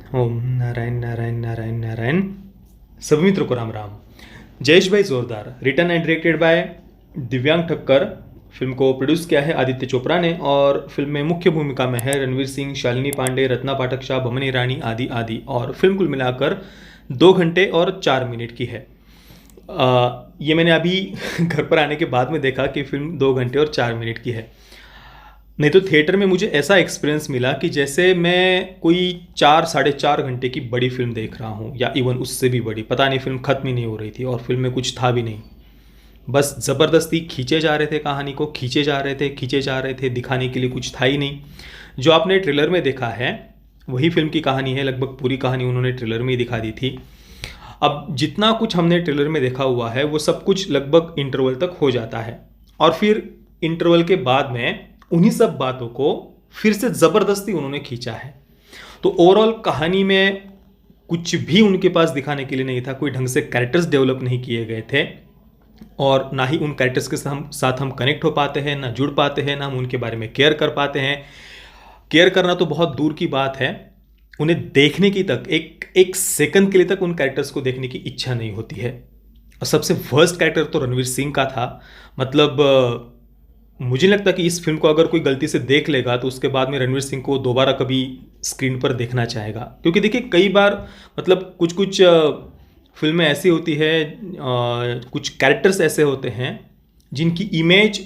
ओम नारायण नारायण नारायण नारायण। सभी मित्रों को राम राम। जयेश भाई जोरदार रिटन एंड डायरेक्टेड बाय दिव्यांग ठक्कर। फिल्म को प्रोड्यूस किया है आदित्य चोपड़ा ने और फिल्म में मुख्य भूमिका में है रणवीर सिंह, शालिनी पांडे, रत्ना पाठक शाह, बमन ईरानी आदि आदि। और फिल्म कुल मिलाकर 2 घंटे और 4 मिनट की है। ये मैंने अभी घर पर आने के बाद में देखा कि फिल्म 2 घंटे और 4 मिनट की है। नहीं तो थिएटर में मुझे ऐसा एक्सपीरियंस मिला कि जैसे मैं कोई 4 साढ़े 4 घंटे की बड़ी फिल्म देख रहा हूँ या इवन उससे भी बड़ी। पता नहीं, फिल्म खत्म ही नहीं हो रही थी और फिल्म में कुछ था भी नहीं। बस ज़बरदस्ती खींचे जा रहे थे, कहानी को खींचे जा रहे थे, खींचे जा रहे थे, दिखाने के लिए कुछ था ही नहीं। जो आपने ट्रेलर में देखा है वही फिल्म की कहानी है। लगभग पूरी कहानी उन्होंने ट्रेलर में ही दिखा दी थी। अब जितना कुछ हमने ट्रेलर में देखा हुआ है वो सब कुछ लगभग इंटरवल तक हो जाता है और फिर इंटरवल के बाद में उन्हीं सब बातों को फिर से ज़बरदस्ती उन्होंने खींचा है। तो ओवरऑल कहानी में कुछ भी उनके पास दिखाने के लिए नहीं था। कोई ढंग से कैरेक्टर्स डेवलप नहीं किए गए थे और ना ही उन कैरेक्टर्स के साथ हम कनेक्ट हो पाते हैं, ना जुड़ पाते हैं, ना हम उनके बारे में केयर कर पाते हैं। केयर करना तो बहुत दूर की बात है, उन्हें देखने की तक एक एक सेकंड के लिए तक उन कैरेक्टर्स को देखने की इच्छा नहीं होती है। और सबसे वर्स्ट कैरेक्टर तो रणवीर सिंह का था। मतलब मुझे नहीं लगता कि इस फिल्म को अगर कोई गलती से देख लेगा तो उसके बाद में रणवीर सिंह को दोबारा कभी स्क्रीन पर देखना चाहेगा। क्योंकि देखिए कई बार मतलब कुछ कुछ फिल्में ऐसी होती है, कुछ कैरेक्टर्स ऐसे होते हैं जिनकी इमेज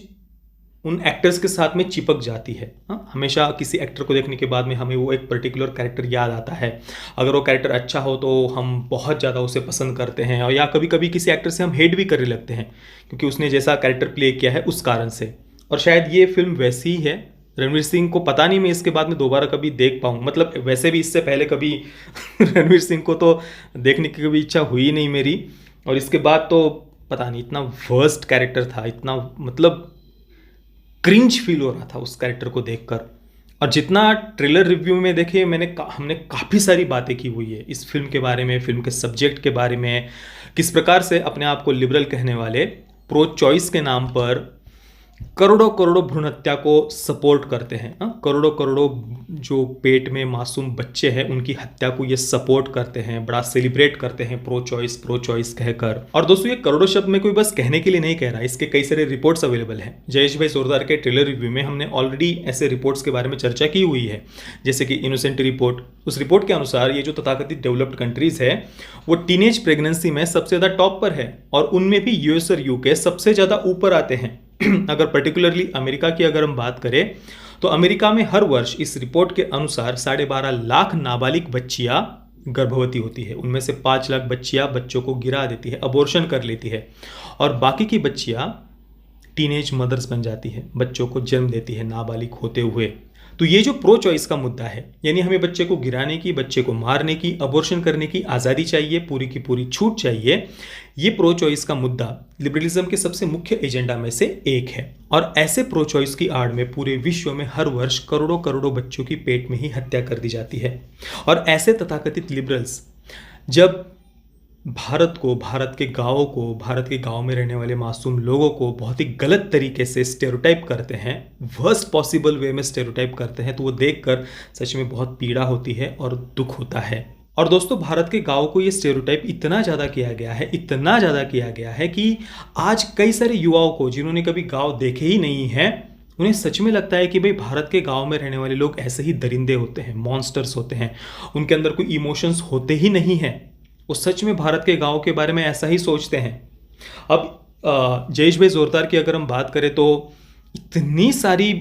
उन एक्टर्स के साथ में चिपक जाती है। हमेशा किसी एक्टर को देखने के बाद में हमें वो एक पर्टिकुलर कैरेक्टर याद आता है। अगर वो कैरेक्टर अच्छा हो तो हम बहुत ज़्यादा उसे पसंद करते हैं और या कभी कभी किसी एक्टर से हम हेट भी करने लगते हैं क्योंकि उसने जैसा कैरेक्टर प्ले किया है उस कारण से। और शायद ये फिल्म वैसी ही है। रणवीर सिंह को पता नहीं मैं इसके बाद में दोबारा कभी देख पाऊँ। मतलब वैसे भी इससे पहले कभी रणवीर सिंह को तो देखने की कभी इच्छा हुई नहीं मेरी। और इसके बाद तो पता नहीं, इतना वर्स्ट कैरेक्टर था, इतना मतलब क्रिंज फील हो रहा था उस कैरेक्टर को देखकर। और जितना ट्रेलर रिव्यू में देखे हमने काफ़ी सारी बातें की हुई है इस फिल्म के बारे में, फिल्म के सब्जेक्ट के बारे में, किस प्रकार से अपने आप को लिबरल कहने वाले प्रो चॉइस के नाम पर करोड़ों करोड़ों भ्रूण हत्या को सपोर्ट करते हैं। करोड़ों करोड़ों जो पेट में मासूम बच्चे हैं उनकी हत्या को ये सपोर्ट करते हैं, बड़ा सेलिब्रेट करते हैं प्रो चॉइस कहकर। और दोस्तों ये करोड़ों शब्द में कोई बस कहने के लिए नहीं कह रहा, इसके कई सारे रिपोर्ट्स अवेलेबल हैं। जयेश भाई जोरदार के ट्रेलर रिव्यू में हमने ऑलरेडी ऐसे रिपोर्ट्स के बारे में चर्चा की हुई है, जैसे कि इनोसेंट रिपोर्ट। उस रिपोर्ट के अनुसार ये जो तथाकथित डेवलप्ड कंट्रीज है वो टीनेज प्रेगनेंसी में सबसे ज़्यादा टॉप पर है और उनमें भी यूएस और यूके सबसे ज़्यादा ऊपर आते हैं। अगर पर्टिकुलरली अमेरिका की अगर हम बात करें तो अमेरिका में हर वर्ष इस रिपोर्ट के अनुसार 12.5 लाख नाबालिग बच्चियां गर्भवती होती है। उनमें से 5 लाख बच्चियां बच्चों को गिरा देती है, अबॉर्शन कर लेती है और बाकी की बच्चियां टीनेज मदर्स बन जाती है, बच्चों को जन्म देती है नाबालिग होते हुए। तो ये जो प्रो चॉइस का मुद्दा है, यानी हमें बच्चे को गिराने की, बच्चे को मारने की, अबॉर्शन करने की आज़ादी चाहिए, पूरी की पूरी छूट चाहिए। ये प्रो चॉइस का मुद्दा लिबरलिज्म के सबसे मुख्य एजेंडा में से एक है। और ऐसे प्रो चॉइस की आड़ में पूरे विश्व में हर वर्ष करोड़ों करोड़ों बच्चों की पेट में ही हत्या कर दी जाती है। और ऐसे तथाकथित लिबरल्स जब भारत को, भारत के गाँवों को, भारत के गाँव में रहने वाले मासूम लोगों को बहुत ही गलत तरीके से स्टेरियोटाइप करते हैं, वर्स्ट पॉसिबल वे में स्टेरियोटाइप करते हैं, तो वो देखकर सच में बहुत पीड़ा होती है और दुख होता है। और दोस्तों भारत के गाँव को ये स्टेरियोटाइप इतना ज़्यादा किया गया है, इतना ज़्यादा किया गया है कि आज कई सारे युवाओं को जिन्होंने कभी गाँव देखे ही नहीं हैं, उन्हें सच में लगता है कि भाई भारत के गांव में रहने वाले लोग ऐसे ही दरिंदे होते हैं, मॉन्स्टर्स होते हैं, उनके अंदर कोई इमोशंस होते ही नहीं हैं। वो सच में भारत के गांव के बारे में ऐसा ही सोचते हैं। अब जयेश भाई जोरदार की अगर हम बात करें तो इतनी सारी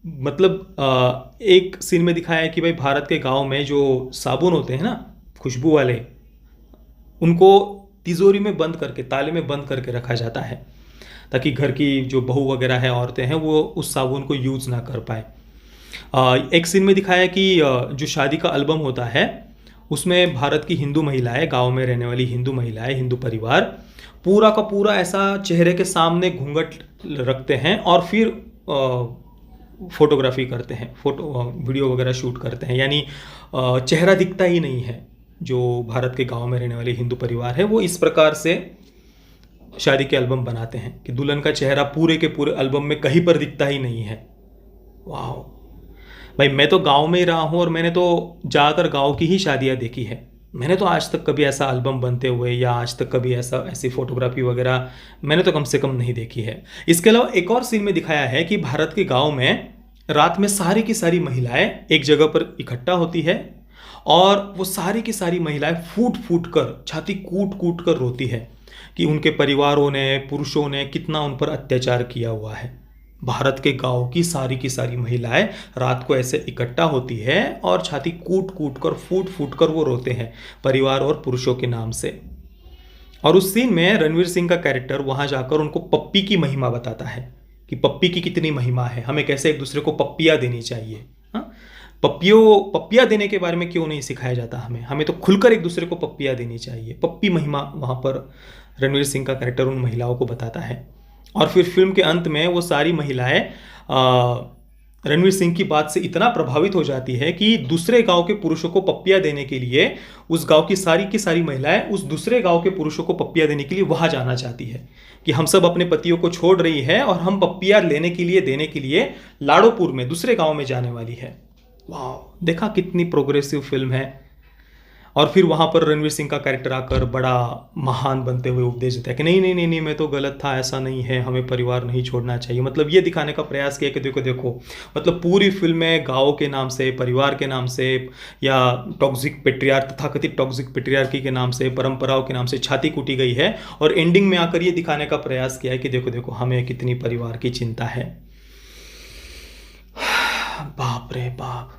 मतलब एक सीन में दिखाया है कि भाई भारत के गांव में जो साबुन होते हैं ना खुशबू वाले, उनको तिजोरी में बंद करके, ताले में बंद करके रखा जाता है ताकि घर की जो बहू वगैरह है, औरतें हैं, वो उस साबुन को यूज़ ना कर पाए। एक सीन में दिखाया है कि जो शादी का एल्बम होता है उसमें भारत की हिंदू महिलाएं, गांव में रहने वाली हिंदू महिलाएं, हिंदू परिवार पूरा का पूरा ऐसा चेहरे के सामने घूंघट रखते हैं और फिर फोटोग्राफी करते हैं, वीडियो वगैरह शूट करते हैं। यानी चेहरा दिखता ही नहीं है। जो भारत के गांव में रहने वाले हिंदू परिवार है वो इस प्रकार से शादी के एल्बम बनाते हैं कि दुल्हन का चेहरा पूरे के पूरे एल्बम में कहीं पर दिखता ही नहीं है। वाह! भाई मैं तो गांव में ही रहा हूँ और मैंने तो ज़्यादातर गांव की ही शादियाँ देखी है। मैंने तो आज तक कभी ऐसा एल्बम बनते हुए या आज तक कभी ऐसी फोटोग्राफी वगैरह मैंने तो कम से कम नहीं देखी है। इसके अलावा एक और सीन में दिखाया है कि भारत के गांव में रात में सारी की सारी महिलाएं एक जगह पर इकट्ठा होती है और वो सारी की सारी महिलाएं फूट फूट कर, छाती कूट कूट कर रोती है कि उनके परिवारों ने, पुरुषों ने कितना उन पर अत्याचार किया हुआ है। भारत के गांव की सारी महिलाएं रात को ऐसे इकट्ठा होती है और छाती कूट कूट कर, फूट फूट कर वो रोते हैं परिवार और पुरुषों के नाम से। और उस सीन में रणवीर सिंह का कैरेक्टर वहां जाकर उनको पप्पी की महिमा बताता है कि पप्पी की कितनी महिमा है, हमें कैसे एक दूसरे को पप्पियाँ देनी चाहिए। हाँ, पप्पियाँ देने के बारे में क्यों नहीं सिखाया जाता हमें, हमें तो खुलकर एक दूसरे को पप्पियाँ देनी चाहिए। पप्पी महिमा वहाँ पर रणवीर सिंह का कैरेक्टर उन महिलाओं को बताता है। और फिर फिल्म के अंत में वो सारी महिलाएं रणवीर सिंह की बात से इतना प्रभावित हो जाती है कि दूसरे गांव के पुरुषों को पप्पियाँ देने के लिए उस गांव की सारी महिलाएं उस दूसरे गांव के पुरुषों को पप्पियाँ देने के लिए वहां जाना चाहती है कि हम सब अपने पतियों को छोड़ रही है और हम पप्पियाँ लेने के लिए, देने के लिए लाड़ोपुर में दूसरे गांव में जाने वाली है। वाह, देखा कितनी प्रोग्रेसिव फिल्म है। और फिर वहाँ पर रणवीर सिंह का कैरेक्टर आकर बड़ा महान बनते हुए उपदेश देता है कि नहीं नहीं नहीं नहीं, मैं तो गलत था, ऐसा नहीं है, हमें परिवार नहीं छोड़ना चाहिए। मतलब ये दिखाने का प्रयास किया कि देखो देखो, मतलब पूरी फिल्म में गाँव के नाम से, परिवार के नाम से या टॉक्सिक पेट्रियार्क, तथाकथित टॉक्सिक पेट्रियार्की के नाम से, परंपराओं के नाम से छाती कूटी गई है। और एंडिंग में आकर ये दिखाने का प्रयास किया है कि देखो देखो, हमें कितनी परिवार की चिंता है। बाप रे बाप।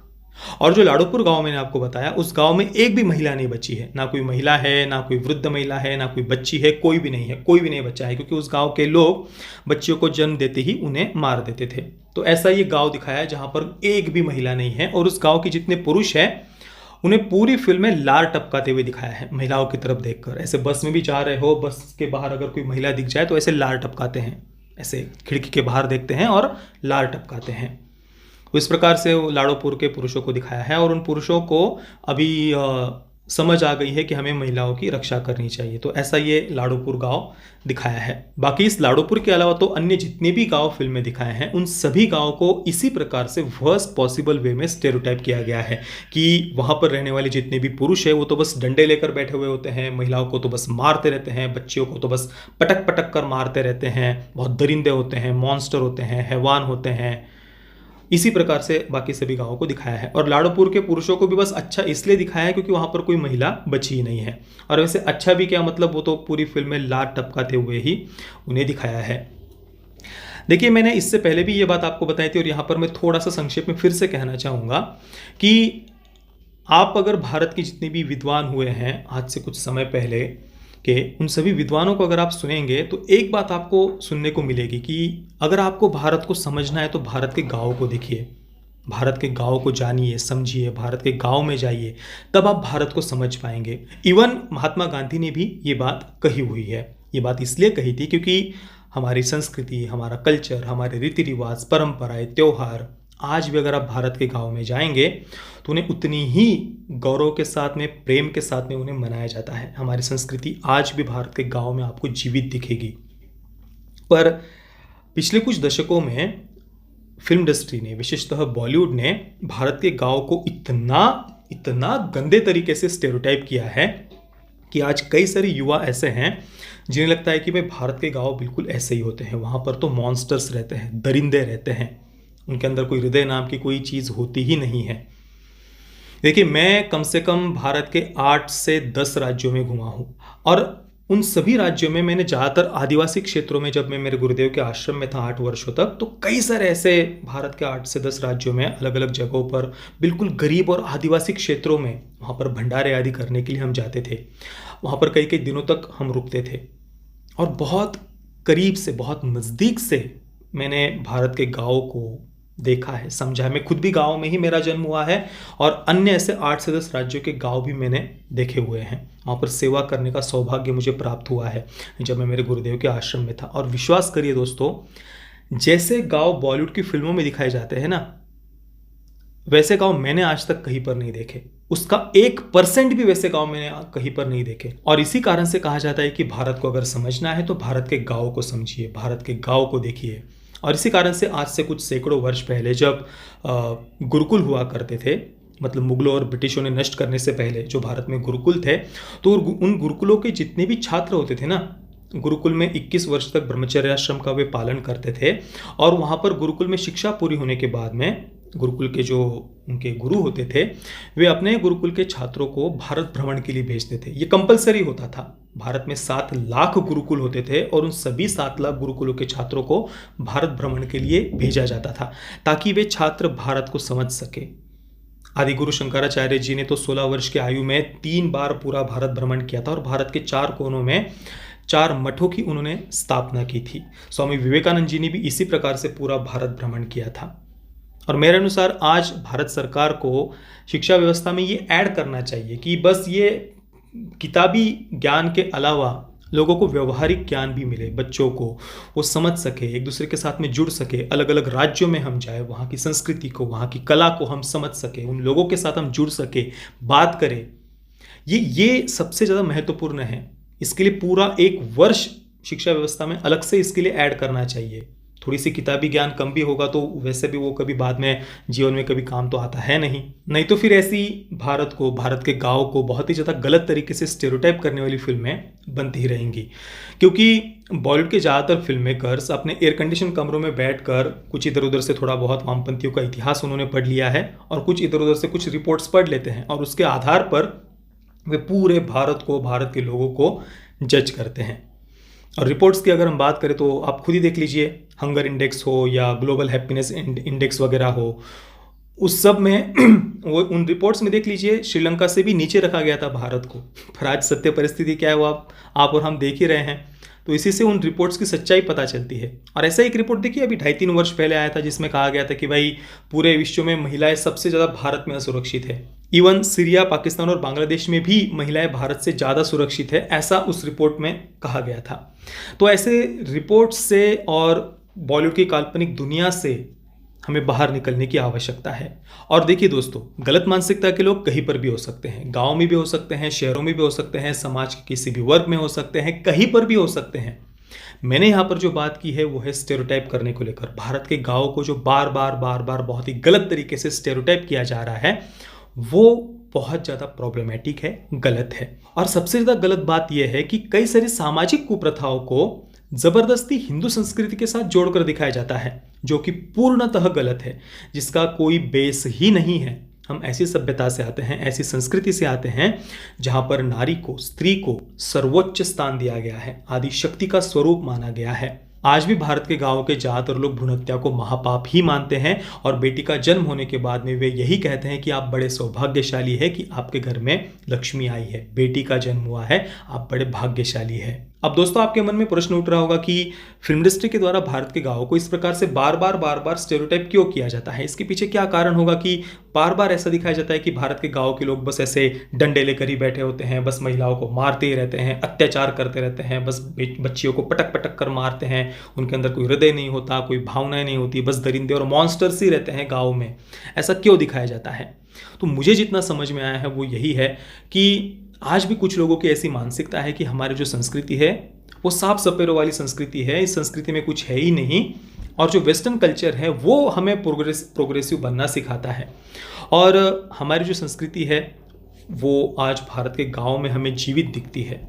और जो लाड़ोपुर गांव मैंने आपको बताया, उस गांव में एक भी महिला नहीं बची है, ना कोई महिला है, ना कोई वृद्ध महिला है, ना कोई बच्ची है, कोई भी नहीं है, कोई भी नहीं बचा है, क्योंकि उस गांव के लोग बच्चियों को जन्म देते ही उन्हें मार देते थे। तो ऐसा ये गांव दिखाया है जहां पर एक भी महिला नहीं है। और उस गांव के जितने पुरुष हैं उन्हें पूरी फिल्म में लार टपकाते हुए दिखाया है महिलाओं की तरफ देखकर। ऐसे बस में भी जा रहे हो, बस के बाहर अगर कोई महिला दिख जाए तो ऐसे लार टपकाते हैं, ऐसे खिड़की के बाहर देखते हैं और लार टपकाते हैं। इस प्रकार से लाड़ोपुर के पुरुषों को दिखाया है और उन पुरुषों को अभी समझ आ गई है कि हमें महिलाओं की रक्षा करनी चाहिए। तो ऐसा ये लाड़ोपुर गांव दिखाया है। बाकी इस लाड़ोपुर के अलावा तो अन्य जितने भी गांव फिल्म में दिखाए हैं, उन सभी गांव को इसी प्रकार से वर्स्ट पॉसिबल वे में स्टेरियोटाइप किया गया है कि वहां पर रहने वाले जितने भी पुरुष हैं वो तो बस डंडे लेकर बैठे हुए होते हैं, महिलाओं को तो बस मारते रहते हैं, बच्चियों को तो बस पटक पटक कर मारते रहते हैं, बहुत दरिंदे होते हैं, मॉन्स्टर होते हैं, हैवान होते हैं। इसी प्रकार से बाकी सभी गांवों को दिखाया है। और लाड़ोपुर के पुरुषों को भी बस अच्छा इसलिए दिखाया है क्योंकि वहां पर कोई महिला बची ही नहीं है। और वैसे अच्छा भी क्या, मतलब वो तो पूरी फिल्म में लात टपकाते हुए ही उन्हें दिखाया है। देखिए, मैंने इससे पहले भी ये बात आपको बताई थी और यहाँ पर मैं थोड़ा सा संक्षेप में फिर से कहना चाहूँगा कि आप अगर भारत के जितने भी विद्वान हुए हैं आज से कुछ समय पहले के, उन सभी विद्वानों को अगर आप सुनेंगे तो एक बात आपको सुनने को मिलेगी कि अगर आपको भारत को समझना है तो भारत के गाँव को देखिए, भारत के गाँव को जानिए, समझिए, भारत के गाँव में जाइए, तब आप भारत को समझ पाएंगे। इवन महात्मा गांधी ने भी ये बात कही हुई है। ये बात इसलिए कही थी क्योंकि हमारी संस्कृति, हमारा कल्चर, हमारे रीति रिवाज, परंपराएं, त्योहार आज भी अगर आप भारत के गाँव में जाएंगे तो उन्हें उतनी ही गौरव के साथ में, प्रेम के साथ में उन्हें मनाया जाता है। हमारी संस्कृति आज भी भारत के गाँव में आपको जीवित दिखेगी। पर पिछले कुछ दशकों में फिल्म इंडस्ट्री ने, विशेषतः बॉलीवुड ने भारत के गाँव को इतना गंदे तरीके से स्टेरियोटाइप किया है कि आज कई सारे युवा ऐसे हैं जिन्हें लगता है कि भाई भारत के गाँव बिल्कुल ऐसे ही होते हैं, वहाँ पर तो मॉन्स्टर्स रहते हैं, दरिंदे रहते हैं, उनके अंदर कोई हृदय नाम की कोई चीज़ होती ही नहीं है। देखिए, मैं कम से कम भारत के 8 से 10 राज्यों में घुमा हूँ और उन सभी राज्यों में मैंने ज़्यादातर आदिवासी क्षेत्रों में, जब मैं मेरे गुरुदेव के आश्रम में था 8 वर्षों तक, तो कई सारे ऐसे भारत के 8 से 10 राज्यों में अलग अलग जगहों पर बिल्कुल गरीब और आदिवासी क्षेत्रों में वहाँ पर भंडारे आदि करने के लिए हम जाते थे। वहाँ पर कई कई दिनों तक हम रुकते थे और बहुत करीब से, बहुत नज़दीक से मैंने भारत के गाँव को देखा है, समझा है। मैं खुद भी गांव में ही मेरा जन्म हुआ है और अन्य ऐसे 8 से 10 राज्यों के गांव भी मैंने देखे हुए हैं। वहाँ पर सेवा करने का सौभाग्य मुझे प्राप्त हुआ है जब मैं मेरे गुरुदेव के आश्रम में था। और विश्वास करिए दोस्तों, जैसे गांव बॉलीवुड की फिल्मों में दिखाए जाते हैं ना, वैसे गांव मैंने आज तक कहीं पर नहीं देखे। उसका 1% भी वैसे गांव मैंने कहीं पर नहीं देखे। और इसी कारण से कहा जाता है कि भारत को अगर समझना है तो भारत के गाँव को समझिए, भारत के गाँव को देखिए। और इसी कारण से आज से कुछ सैकड़ों वर्ष पहले जब गुरुकुल हुआ करते थे, मतलब मुगलों और ब्रिटिशों ने नष्ट करने से पहले जो भारत में गुरुकुल थे, तो उन गुरुकुलों के जितने भी छात्र होते थे ना, गुरुकुल में 21 वर्ष तक ब्रह्मचर्याश्रम का वे पालन करते थे। और वहाँ पर गुरुकुल में शिक्षा पूरी होने के बाद में गुरुकुल के जो उनके गुरु होते थे, वे अपने गुरुकुल के छात्रों को भारत भ्रमण के लिए भेजते थे। ये कंपलसरी होता था। भारत में 7 लाख गुरुकुल होते थे और उन सभी 7 लाख गुरुकुलों के छात्रों को भारत भ्रमण के लिए भेजा जाता था, ताकि वे छात्र भारत को समझ सके। आदि गुरु शंकराचार्य जी ने तो 16 वर्ष की आयु में 3 बार पूरा भारत भ्रमण किया था और भारत के 4 कोनों में 4 मठों की उन्होंने स्थापना की थी। स्वामी विवेकानंद जी ने भी इसी प्रकार से पूरा भारत भ्रमण किया था। और मेरे अनुसार आज भारत सरकार को शिक्षा व्यवस्था में ये ऐड करना चाहिए कि बस ये किताबी ज्ञान के अलावा लोगों को व्यवहारिक ज्ञान भी मिले, बच्चों को वो समझ सके, एक दूसरे के साथ में जुड़ सके, अलग अलग राज्यों में हम जाए, वहाँ की संस्कृति को, वहाँ की कला को हम समझ सके, उन लोगों के साथ हम जुड़ सके, बात करें। ये सबसे ज़्यादा महत्वपूर्ण है। इसके लिए पूरा 1 वर्ष शिक्षा व्यवस्था में अलग से इसके लिए ऐड करना चाहिए। थोड़ी सी किताबी ज्ञान कम भी होगा तो वैसे भी वो कभी बाद में जीवन में कभी काम तो आता है नहीं तो फिर ऐसी भारत को, भारत के गाँव को बहुत ही ज़्यादा गलत तरीके से स्टेरियोटाइप करने वाली फिल्में बनती ही रहेंगी। क्योंकि बॉलीवुड के ज़्यादातर फिल्म मेकर्स अपने एयर कंडीशन कमरों में बैठकर कुछ इधर उधर से थोड़ा बहुत वामपंथियों का इतिहास उन्होंने पढ़ लिया है और कुछ इधर उधर से कुछ रिपोर्ट्स पढ़ लेते हैं और उसके आधार पर वे पूरे भारत को, भारत के लोगों को जज करते हैं। और रिपोर्ट्स की अगर हम बात करें तो आप खुद ही देख लीजिए, हंगर इंडेक्स हो या ग्लोबल हैप्पीनेस इंडेक्स वगैरह हो, उस सब में वो उन रिपोर्ट्स में देख लीजिए श्रीलंका से भी नीचे रखा गया था भारत को। पर आज सत्य परिस्थिति क्या है वो आप और हम देख ही रहे हैं। तो इसी से उन रिपोर्ट्स की सच्चाई पता चलती है। और ऐसा एक रिपोर्ट देखिए अभी 2.5-3 वर्ष पहले आया था जिसमें कहा गया था कि भाई पूरे विश्व में महिलाएं सबसे ज़्यादा भारत में असुरक्षित है। इवन सीरिया, पाकिस्तान और बांग्लादेश में भी महिलाएं भारत से ज़्यादा सुरक्षित है, ऐसा उस रिपोर्ट में कहा गया था। तो ऐसे रिपोर्ट से और बॉलीवुड की काल्पनिक दुनिया से हमें बाहर निकलने की आवश्यकता है। और देखिए दोस्तों, गलत मानसिकता के लोग कहीं पर भी हो सकते हैं, गांव में भी हो सकते हैं, शहरों में भी हो सकते हैं, समाज के किसी भी वर्ग में हो सकते हैं, कहीं पर भी हो सकते हैं। मैंने यहाँ पर जो बात की है वो है स्टेरियोटाइप करने को लेकर। भारत के गाँव को जो बार बार बहुत ही गलत तरीके से स्टेरियोटाइप किया जा रहा है वो बहुत ज़्यादा प्रॉब्लमेटिक है, गलत है। और सबसे ज़्यादा गलत बात यह है कि कई सारी सामाजिक कुप्रथाओं को जबरदस्ती हिंदू संस्कृति के साथ जोड़कर दिखाया जाता है, जो कि पूर्णतः गलत है, जिसका कोई बेस ही नहीं है। हम ऐसी सभ्यता से आते हैं, ऐसी संस्कृति से आते हैं जहां पर नारी को, स्त्री को सर्वोच्च स्थान दिया गया है, आदि शक्ति का स्वरूप माना गया है। आज भी भारत के गांवों के ज़्यादातर लोग भ्रूण हत्या को महापाप ही मानते हैं और बेटी का जन्म होने के बाद में वे यही कहते हैं कि आप बड़े सौभाग्यशाली है कि आपके घर में लक्ष्मी आई है, बेटी का जन्म हुआ है, आप बड़े भाग्यशाली है। अब दोस्तों, आपके मन में प्रश्न उठ रहा होगा कि फिल्म इंडस्ट्री के द्वारा भारत के गाँवों को इस प्रकार से बार बार स्टेरियोटाइप क्यों किया जाता है? इसके पीछे क्या कारण होगा कि बार बार ऐसा दिखाया जाता है कि भारत के गाँव के लोग बस ऐसे डंडे लेकर ही बैठे होते हैं, बस महिलाओं को मारते ही रहते हैं, अत्याचार करते रहते हैं, बस बच्चियों को पटक पटक कर मारते हैं, उनके अंदर कोई हृदय नहीं होता, कोई भावनाएं नहीं होती, बस दरिंदे और मॉन्स्टर्स ही रहते हैं गाँव में। ऐसा क्यों दिखाया जाता है? तो मुझे जितना समझ में आया है वो यही है कि आज भी कुछ लोगों की ऐसी मानसिकता है कि हमारी जो संस्कृति है वो साफ सपेरों वाली संस्कृति है, इस संस्कृति में कुछ है ही नहीं, और जो वेस्टर्न कल्चर है वो हमें प्रोग्रेसिव बनना सिखाता है। और हमारी जो संस्कृति है वो आज भारत के गाँव में हमें जीवित दिखती है,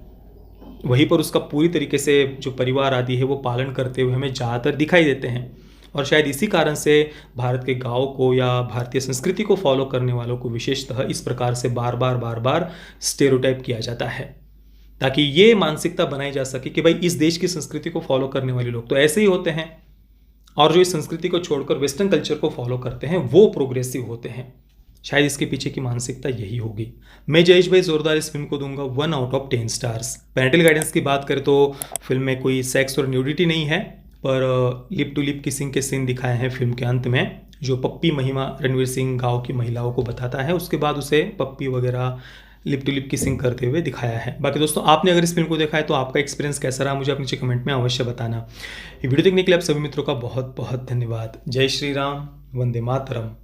वहीं पर उसका पूरी तरीके से जो परिवार आदि है वो पालन करते हुए हमें ज़्यादातर दिखाई देते हैं। और शायद इसी कारण से भारत के गाँव को या भारतीय संस्कृति को फॉलो करने वालों को विशेषतः इस प्रकार से बार बार स्टेरियोटाइप किया जाता है, ताकि ये मानसिकता बनाई जा सके कि भाई इस देश की संस्कृति को फॉलो करने वाले लोग तो ऐसे ही होते हैं, और जो इस संस्कृति को छोड़कर वेस्टर्न कल्चर को फॉलो करते हैं वो प्रोग्रेसिव होते हैं। शायद इसके पीछे की मानसिकता यही होगी। मैं जयेश भाई जोरदार इस फिल्म को दूंगा 1 out of 10 stars. Parental guidance की बात करें तो फिल्म में कोई सेक्स और न्यूडिटी नहीं है, पर लिप टू लिप किसिंग के सीन दिखाए हैं फिल्म के अंत में, जो पप्पी महिमा रणवीर सिंह गाँव की महिलाओं को बताता है। उसके बाद उसे पप्पी वगैरह लिप टू लिप किसिंग करते हुए दिखाया है। बाकी दोस्तों, आपने अगर इस फिल्म को देखा है तो आपका एक्सपीरियंस कैसा रहा मुझे नीचे कमेंट में अवश्य बताना। ये वीडियो देखने के लिए आप सभी मित्रों का बहुत बहुत धन्यवाद। जय श्री राम, वंदे मातरम।